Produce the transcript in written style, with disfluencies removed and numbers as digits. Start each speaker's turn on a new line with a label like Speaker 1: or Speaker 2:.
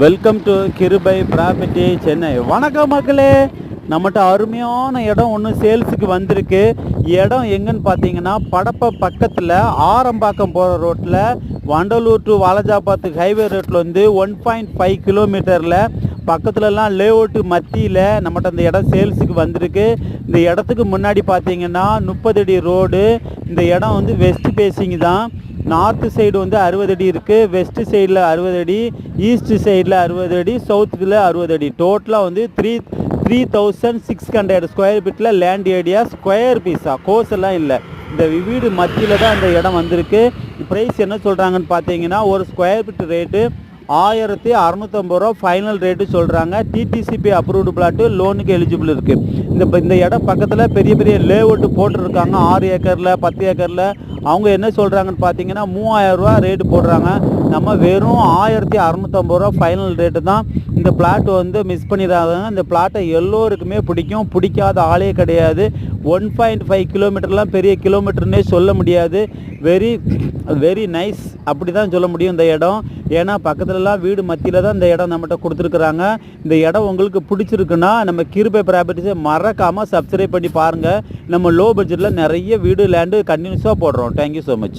Speaker 1: Welcome to கிருபை property Chennai. வணக்கம் மக்களே, நம்மகிட்ட அருமையான இடம் ஒன்று சேல்ஸுக்கு வந்திருக்கு. இடம் எங்கன்னு பார்த்தீங்கன்னா படப்பை பக்கத்தில் ஆரம்பாக்கம் போகிற ரோட்டில் வண்டலூர் டு வாலஜாபாத்துக்கு ஹைவே ரோட்டில் வந்து 1.5 கிலோமீட்டரில் பக்கத்துலலாம் லேஅவுட்டு மத்தியில் நம்மகிட்ட அந்த இடம் சேல்ஸுக்கு வந்திருக்கு. இந்த இடத்துக்கு முன்னாடி பார்த்தீங்கன்னா 30 அடி ரோடு. இந்த இடம் வந்து வெஸ்ட் பேசிங் தான். நார்த்து சைடு வந்து 60 அடி இருக்குது, வெஸ்ட்டு சைடில் 60 அடி, ஈஸ்ட் சைடில் 60 அடி, சவுத்தில் 60 அடி. டோட்டலாக வந்து 3600 ஸ்கொயர் ஃபீட்டில் லேண்ட் ஏரியா. ஸ்கொயர் பீஸா கோர்ஸ் எல்லாம் இல்லை. இந்த வீடு மத்தியில் தான் இந்த இடம் வந்திருக்கு. ப்ரைஸ் என்ன சொல்கிறாங்கன்னு பார்த்தீங்கன்னா ஒரு ஸ்கொயர் ஃபீட் ரேட்டு 1650 ரூபா ஃபைனல் ரேட்டு சொல்கிறாங்க. டிடிசிபி அப்ரூவ்டு பிளாட்டு, லோனுக்கு எலிஜிபிள் இருக்குது. இந்த இடம் பக்கத்தில் பெரிய பெரிய லேஅவுட்டு போட்டுருக்காங்க. 6 ஏக்கரில் 10 ஏக்கரில். அவங்க என்ன சொல்கிறாங்கன்னு பார்த்தீங்கன்னா 3000 ரூபா ரேட்டு போடுறாங்க. நம்ம வெறும் 1650 ரூபா ஃபைனல் ரேட்டு தான். இந்த பிளாட் வந்து மிஸ் பண்ணிடாங்க. இந்த பிளாட்டை எல்லோருக்குமே பிடிக்கும், பிடிக்காத ஆளே கிடையாது. 1.5 கிலோமீட்டர்லாம் பெரிய கிலோமீட்டர்னே சொல்ல முடியாது. வெரி நைஸ் அப்படி தான் சொல்ல முடியும் இந்த இடம். ஏன்னா பக்கத்துலலாம் வீடு மத்தியில் தான் இந்த இடம் நம்மகிட்ட கொடுத்துருக்குறாங்க. இந்த இடம் உங்களுக்கு பிடிச்சிருக்குன்னா நம்ம கிருபை ப்ராப்பர்ட்டிஸை மறக்காமல் சப்ஸ்கிரைப் பண்ணி பாருங்கள். நம்ம லோ பட்ஜெட்டில் நிறைய வீடு லேண்டு கண்டினியூஸாக போடுறோம். Thank you so much.